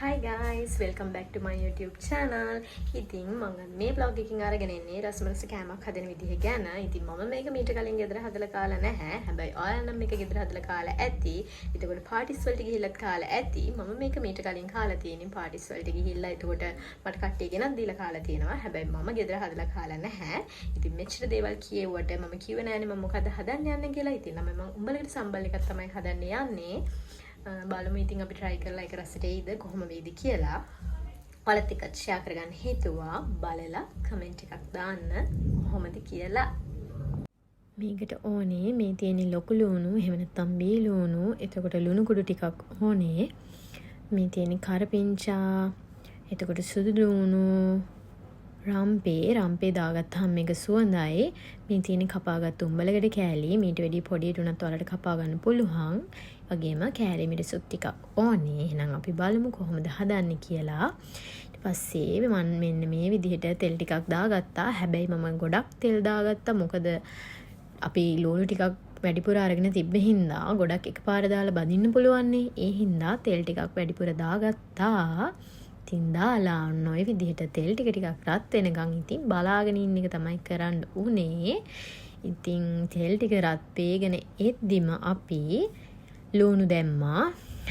Hi guys, welcome back to my YouTube channel. ඉතින් මම මේ vlog එකකින් අරගෙන ඉන්නේ රසමලස කෑමක් හදන විදිහ ගැන. ඉතින් මම මේක මීට කලින් ගෙදර හදලා කාලා නැහැ. හැබැයි ඔයාලා නම් මේක ගෙදර හදලා කාලා ඇති. එතකොට parties වලට ගිහිල්ලා කාලා ඇති. මම මේක මීට කලින් කාලා තියෙන්නේ parties වලට ගිහිල්ලා. එතකොට මට කට්ටිය ගෙනත් දීලා කාලා තියෙනවා. හැබැයි මම ගෙදර හදලා කාලා නැහැ. ඉතින් මෙච්චර දේවල් කියෙව්වට මම කිව්වේ නෑනේ මම මොකද හදන්න යන්නේ කියලා. ඉතින් මම උඹලකට සම්බල් එකක් තමයි හදන්න යන්නේ. බලමු ඉතින් අපි try කරලා ඒක රසට එයිද කොහොම වෙයිද කියලා. ඔයාලත් එක්ක share කරගන්න හිතුවා. බලලා comment එකක් දාන්න කොහොමද කියලා. මේකට ඕනේ මේ තියෙන ලොකු ලුණු, එහෙම නැත්නම් බී ලුණු, එතකොට ලුණු කුඩු ටිකක් ඕනේ. මේ තියෙන කරපිංචා, එතකොට සුදු ලුණු, රම්පේ දාගත්තාම මේක සුවඳයි. මේ තියෙන කපාගත්තු උඹලකට කෑලි මීට වැඩි පොඩියට උනත් ඔයාලට කපා ගන්න පුළුවන්. වගේම කෑලි මිරිසුත් ටිකක් ඕනේ. එහෙනම් අපි බලමු කොහොමද හදන්නේ කියලා. ඊට පස්සේ මම මෙන්න මේ විදිහට තෙල් ටිකක් දාගත්තා. හැබැයි මම ගොඩක් තෙල් දාගත්තා. මොකද අපි ලුණු ටිකක් වැඩිපුර අරගෙන තිබ්බ හින්දා ගොඩක් එකපාර දාලා බදින්න පුළුවන් නේ. ඒ හින්දා තෙල් ටිකක් වැඩිපුර දාගත්තා. ඉතින් දාලා ඔය විදිහට තෙල් ටික රත් වෙනකන් ඉතින් බලාගෙන ඉන්න එක තමයි කරන්න උනේ. ඉතින් තෙල් ටික රත් වේගෙන එද්දිම අපි ලුණු දැම්මා.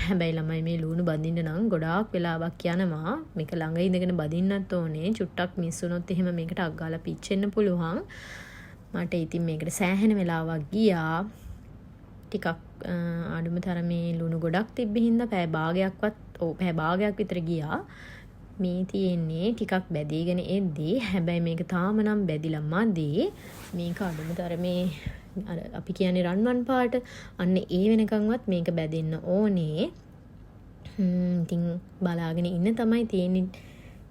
හැබැයි ළමයි මේ ලුණු බදින්න නම් ගොඩාක් වෙලාවක් යනවා. මේක ළඟ ඉඳගෙන බදින්නත් ඕනේ. චුට්ටක් මිස් වුණොත් එහෙම මේකට අක් ගාලා පිච්චෙන්න පුළුවන්. මට ඉතින් මේකට සෑහෙන වෙලාවක් ගියා. ටිකක් අඩුම තරමේ ලුණු ගොඩක් තිබ්බ හින්දා පැය භාගයක් විතර ගියා. මේ තියෙන්නේ ටිකක් බැදීගෙන එද්දී. හැබැයි මේක තාම නම් බැදිලා මදි. මේක අඩුම තරමේ අර අපි කියන්නේ රන්වන් පාට අන්න ඒ වෙනකන්වත් මේක බැදෙන්න ඕනේ. ඉතින් බලාගෙන ඉන්න තමයි තියෙන්නේ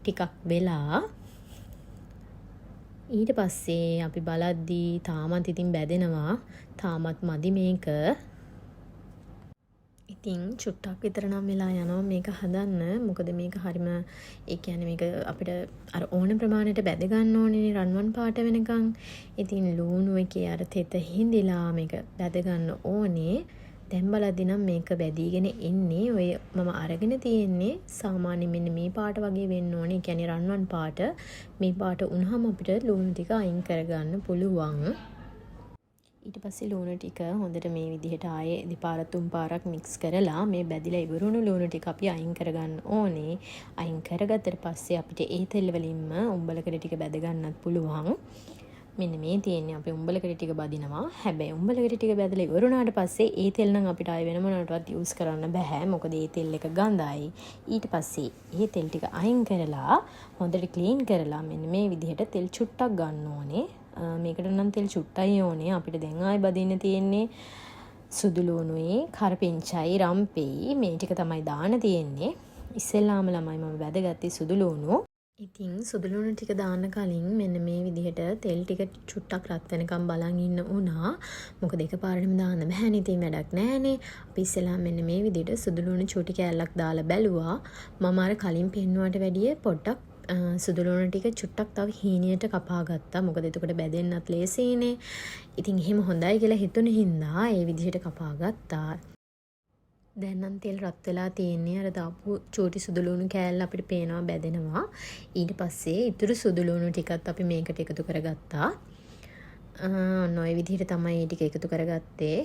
ටිකක් වෙලා. ඊට පස්සේ අපි බලද්දී තාමත් ඉතින් බැදෙනවා. තාමත් මදි මේක. ඉතින් චුට්ටක් විතර නම් වෙලා යනවා මේක හදන්න. මොකද මේක හරිම ඒ කියන්නේ මේක අපිට අර ඕන ප්‍රමාණයට බැද ගන්න ඕනේ රන්වන් පාට වෙනකන්. ඉතින් ලුණු එකේ අර තෙත හිඳිලා මේක බැද ගන්න ඕනේ. දැන් බලද්දී නම් මේක බැදීගෙන එන්නේ. ඔය මම අරගෙන තියෙන්නේ සාමාන්‍ය මෙන්න මේ පාට වගේ වෙන්න ඕනේ. ඒ කියන්නේ රන්වන් පාට. මේ පාට වුණාම අපිට ලුණු ටික අයින් කරගන්න පුළුවන්. ඊට පස්සේ ලුණු ටික හොඳට මේ විදිහට ආයේ දෙපාර තුන් පාරක් මික්ස් කරලා මේ බැදිලා ඉවරුණු ලුණු ටික අපි අයින් කරගන්න ඕනේ. අයින් කරගත්තට පස්සේ අපිට ඒ තෙල් වලින්ම උඹලකඩ ටික බැද ගන්නත් පුළුවන්. මෙන්න මේ තියෙන්නේ අපි උඹලකඩ ටික බදිනවා. හැබැයි උඹලකඩ ටික බැදලා ඉවරුණාට පස්සේ ඒ තෙල් නම් අපිට ආයේ වෙන මොනකටවත් යූස් කරන්න බෑ. මොකද ඒ තෙල් එක ගඳයි. ඊට පස්සේ ඒ තෙල් ටික අයින් කරලා හොඳට ක්ලීන් කරලා මෙන්න මේ විදිහට තෙල් චුට්ටක් ගන්න ඕනේ. මේකට නම් තෙල් චුට්ටයි ඕනේ. අපිට දැන් ආයෙ බදින්න තියෙන්නේ සුදු ලුණුයි, කරපිංචයි, රම්පෙයි මේ ටික තමයි දාන්න තියෙන්නේ. ඉස්සෙල්ලාම ළමයි මම වැදගත්තේ සුදු ලුණු. ඉතින් සුදු ලුණු ටික දාන්න කලින් මෙන්න මේ විදිහට තෙල් ටික චුට්ටක් රත් වෙනකම් බලන් ඉන්න උනා. මොකද එකපාරටම දාන්න බෑනේ. ඉතින් වැඩක් නෑනේ. අපි ඉස්සෙල්ලාම මෙන්න මේ විදිහට සුදු ලුණු චූටි කෑල්ලක් දාලා බැලුවා. මම අර කලින් පෙන්නුවට වැඩිය පොඩ්ඩක් සුදු ලුණු ටික චුට්ටක් තව හීනියට කපා ගත්තා. මොකද එතකොට බැදෙන්නත් ලේසියිනේ. ඉතින් එහෙම හොඳයි කියලා හිතුන හින්දා ඒ විදිහට කපා ගත්තා. දැන් නම් තෙල් රත් වෙලා තියෙන්නේ. අර දාපු චූටි සුදු ලුණු කෑල්ල අපිට පේනවා බැදෙනවා. ඊට පස්සේ ඉතුරු සුදු ලුණු ටිකත් අපි මේකට එකතු කරගත්තා. ඔය විදිහට තමයි මේ ටික එකතු කරගත්තේ.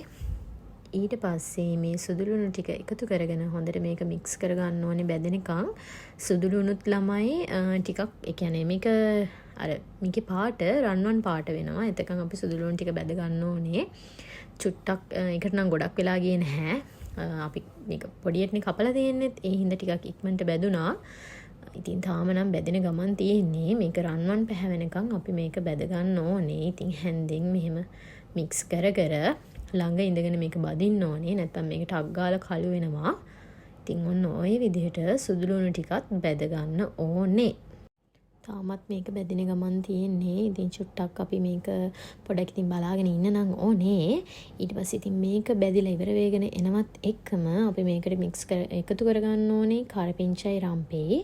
ඊට පස්සේ මේ සුදු ලුණු ටික එකතු කරගෙන හොඳට මේක මික්ස් කරගන්න ඕනේ බැදෙනකන්. සුදු ලුණුත් ළමයි ටිකක් ඒ කියන්නේ මේක අර මේකේ පාට රන්වන් පාට වෙනවා. එතකන් අපි සුදු ලුණු ටික බැද ගන්න ඕනේ. චුට්ටක් ඒකට නම් ගොඩක් වෙලා ගියේ නැහැ. අපි මේක පොඩියටනේ කපලා තියෙන්නේ. ඒ හින්දා ටිකක් ඉක්මනට බැදුනා. ඉතින් තාම නම් බැදෙන ගමන් තියෙන්නේ. මේක රන්වන් පැහැවෙනකන් අපි මේක බැද ගන්න ඕනේ. ඉතින් හැන්දෙන් මෙහෙම මික්ස් කර ළඟ ඉඳගෙන මේක බදින්න ඕනේ. නැත්නම් මේකට අක් ගාලා කළු වෙනවා. ඉතින් ඔන්න ඔය විදිහට සුදු ලුණු ටිකත් බැද ගන්න ඕනේ. තාමත් මේක බැදින ගමන් තියෙන්නේ. ඉතින් චුට්ටක් අපි මේක පොඩක් ඉතින් බලාගෙන ඉන්න නම් ඕනේ. ඊට පස්සේ ඉතින් මේක බැදිලා ඉවර වෙගෙන එනවත් එක්කම අපි මේකට එකතු කරගන්න ඕනේ කරපිංචයි රම්පේ.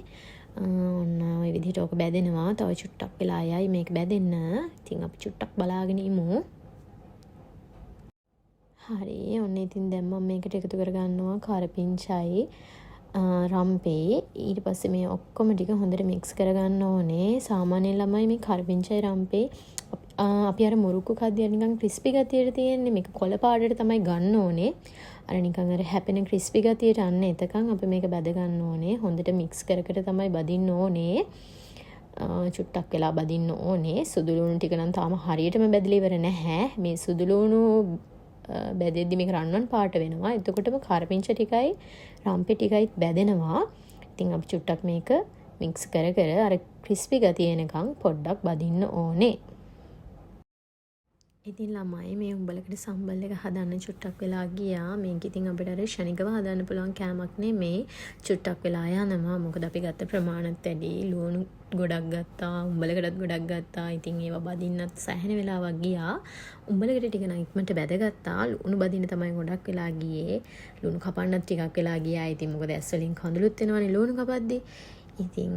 ඔන්න ඔය විදිහට ඕක බැදෙනවා. තව චුට්ටක් වෙලා යයි මේක බැදෙන්න. ඉතින් අපි චුට්ටක් බලාගෙන ඉමු. හරි ඔන්න ඉතින් දැන් මම මේකට එකතු කරගන්නවා කරපිංචයි රම්පේ. ඊට පස්සේ මේ ඔක්කොම ටික හොඳට මික්ස් කරගන්න ඕනේ. සාමාන්‍ය ළමයි මේ කරපිංචයි රම්පේ අපි අර මුරුක්කු කද්දිය නිකන් ක්‍රිස්පි ගතියට තියෙන්නේ. මේක කොළ පාටට තමයි ගන්න ඕනේ. අර නිකන් අර හැපෙන ක්‍රිස්පි ගතියට අන්න එතකන් අපි මේක බැද ගන්න ඕනේ. හොඳට මික්ස් කර කර තමයි බදින්න ඕනේ. චුට්ටක් වෙලා බදින්න ඕනේ. සුදු ලුණු ටික නම් තාම හරියටම බැදලා ඉවර නැහැ. මේ සුදු ලුණු බැදෙද්දි මේක රන්වන් පාට වෙනවා. එතකොටම කරපිංච ටිකයි රම්පේ ටිකයි බැදෙනවා. ඉතින් අපි චුට්ටක් මේක මික්ස් කර කර අර ක්‍රිස්පි ගතිය එනකන් පොඩ්ඩක් බදින්න ඕනේ. ඉතින් ළමයි මේ උඹලකට සම්බල් එක හදන්න චුට්ටක් වෙලා ගියා. මේක ඉතින් අපිට අර ශනිකව හදන්න පුළුවන් කෑමක් නෙමේ. චුට්ටක් වෙලා යනවා. මොකද අපි ගත්ත ප්‍රමාණත් වැඩි. ලුණු ගොඩක් ගත්තා. උඹලකටත් ගොඩක් ගත්තා. ඉතින් ඒවා බදින්නත් සැහැණ වෙලාවක් ගියා. උඹලකට ටික නම් ඉක්මනට බැදගත්තා. ලුණු බදින්න තමයි ගොඩක් වෙලා ගියේ. ලුණු කපන්නත් ටිකක් වෙලා ගියා. ඉතින් මොකද ඇස් වලින් කඳුළුත් වෙනවනේ ලුණු කපද්දී. ඉතින්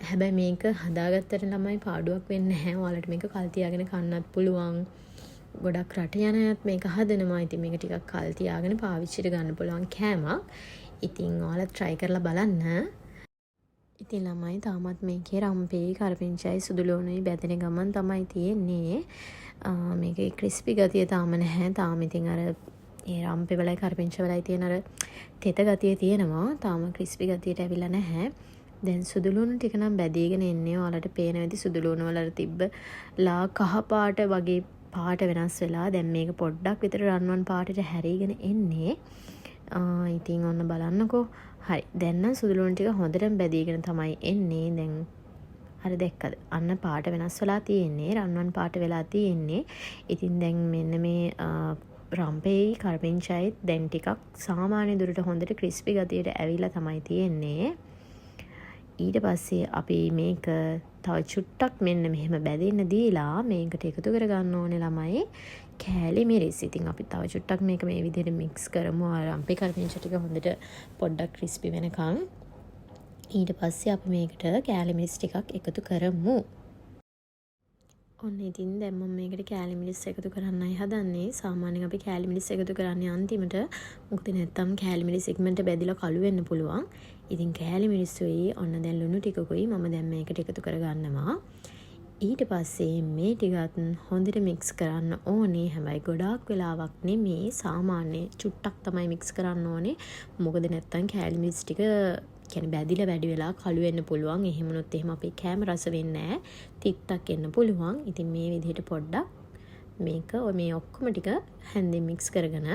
හැබැයි මේක හදාගත්තට ළමයි පාඩුවක් වෙන්නේ නැහැ. ඔයාලට මේක කල් තියාගෙන කන්නත් පුළුවන්. ගොඩක් රට යන අයත් මේක හදනවා. ඉතින් මේක ටිකක් කල් තියාගෙන පාවිච්චිට ගන්න පුළුවන් කෑමක්. ඉතින් ඔයාලා try කරලා බලන්න. ඉතින් ළමයි තාමත් මේකේ රම්පේ කරපිංචයි සුදු ලුණුයි බැදෙන ගමන් තමයි තියෙන්නේ. මේකේ ක්‍රිස්පි ගතිය තාම නැහැ. තාම ඉතින් අර ඒ රම්පේ වලයි කරපිංච වලයි තියෙන අර තෙත ගතිය තියෙනවා. තාම ක්‍රිස්පි ගතියට ඇවිල්ලා නැහැ. දැන් සුදු ලුණු ටික නම් බැදීගෙන එන්නේ. ඔයාලට පේන විදි සුදු ලුණු වල තිබ්බලා කහ පාට වගේ පාට වෙනස් වෙලා දැන් මේක පොඩ්ඩක් විතර රන්වන් පාටට හැරීගෙන එන්නේ. ඉතින් ඔන්න බලන්නකෝ. හරි. දැන් නම් සුදු ලුණු ටික හොඳටම බැදීගෙන තමයි එන්නේ. දැන් හරි දැක්කද? අන්න පාට වෙනස් වෙලා තියෙන්නේ. රන්වන් පාට වෙලා තියෙන්නේ. ඉතින් දැන් මෙන්න මේ රම්පේ කරපිංචයි දැන් ටිකක් සාමාන්‍ය දුරට හොඳට ක්‍රිස්පි ගතියට ඇවිල්ලා තමයි තියෙන්නේ. ඊට පස්සේ අපි මේක තව චුට්ටක් මෙන්න මෙහෙම බැදෙන්න දීලා මේකට එකතු කරගන්න ඕනේ ළමයි කෑලි මිරිස්. ඉතින් අපි තව චුට්ටක් මේක මේ විදිහට මික්ස් කරමු. රම්පේ කරපිංච ටික හොඳට පොඩ්ඩක් ක්‍රිස්පි වෙනකන්. ඊට පස්සේ අපි මේකට කෑලි මිරිස් ටිකක් එකතු කරමු. ඔන්න ඉතින් දැන් මම මේකට කෑලි මිරිස් එකතු කරන්නයි හදන්නේ. සාමාන්‍යයෙන් අපි කෑලි මිරිස් එකතු කරන්නේ අන්තිමට. මොකද නැත්තම් කෑලි මිරිස් ඉක්මනට බැදිලා කළු වෙන්න පුළුවන්. ඉතින් කෑලි මිරිස්සුයි ඔන්න දැන් ලුණු ටිකකුයි මම දැන් මේකට එකතු කරගන්නවා. ඊට පස්සේ මේ ටිකත් හොඳට මික්ස් කරන්න ඕනේ. හැබැයි ගොඩාක් වෙලාවක් නෙමේ. සාමාන්‍ය චුට්ටක් තමයි මික්ස් කරන්න ඕනේ. මොකද නැත්තම් කෑලි මිරිස් ටික කියන්නේ බැදිලා වැඩි වෙලා කළු වෙන්න පුළුවන්. එහෙම වුණොත් එහෙම අපේ කෑම රස වෙන්නේ නැහැ. තිත්තක් එන්න පුළුවන්. ඉතින් මේ විදිහට පොඩ්ඩක් මේක මේ ඔක්කොම ටික හැන්දෙන් මික්ස් කරගෙන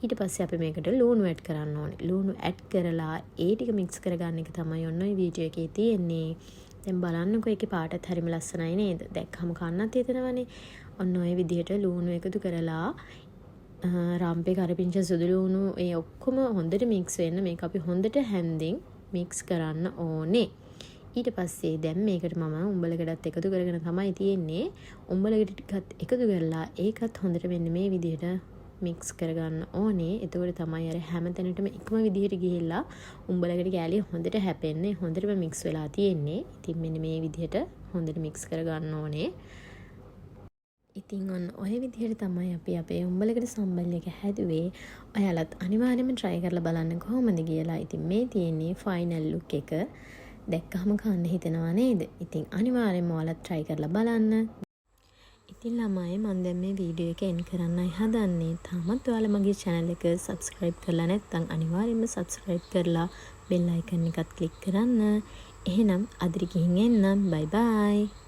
ඊට පස්සේ අපි මේකට ලුණු ඇඩ් කරන්න ඕනේ. ලුණු ඇඩ් කරලා ඒ ටික මික්ස් කරගන්න එක තමයි ඔන්න ඔය වීඩියෝ එකේ තියෙන්නේ. දැන් බලන්නකෝ ඒකේ පාටත් හරිම ලස්සනයි නේද? දැක්කම කන්නත් හිතෙනවනේ. ඔන්න ඔය විදිහට ලුණු එකතු කරලා රම්පේ කරපිංච සුදු ලුණු ඒ ඔක්කොම හොඳට මික්ස් වෙන්න මේක අපි හොඳට හැන්දෙන් මික්ස් කරන්න ඕනේ. ඊට පස්සේ දැන් මේකට මම උඹලකටත් එකතු කරගෙන තමයි තියෙන්නේ. උඹලකට ටිකත් එකතු කරලා ඒකත් හොඳට මෙන්න මේ විදිහට මික්ස් කරගන්න ඕනේ. එතකොට තමයි අර හැම තැනටම එකම විදිහට ගිහිල්ලා උඹලකට කෑලි හොඳට හැපෙන්නේ. හොඳටම මික්ස් වෙලා තියෙන්නේ. ඉතින් මෙන්න මේ විදිහට හොඳට මික්ස් කරගන්න ඕනේ. ඉතින් ඔන්න ඔය විදිහට තමයි අපි අපේ උඹලකට සම්බල් එක හැදුවේ. ඔයාලත් අනිවාර්යයෙන්ම try කරලා බලන්න කොහොමද කියලා. ඉතින් මේ තියෙන්නේ final look එක. දැක්කම කන්න හිතෙනවා නේද? ඉතින් අනිවාර්යයෙන්ම ඔයාලත් try කරලා බලන්න. ඉතින් ළමයි මම දැන් මේ වීඩියෝ එක එන්ඩ් කරන්නයි හදන්නේ. තාමත් ඔයාලා මගේ channel එක subscribe කරලා නැත්නම් අනිවාර්යයෙන්ම subscribe කරලා bell icon එකත් click කරන්න. එහෙනම් අදිරි ගිහින් එන්නම්. bye bye.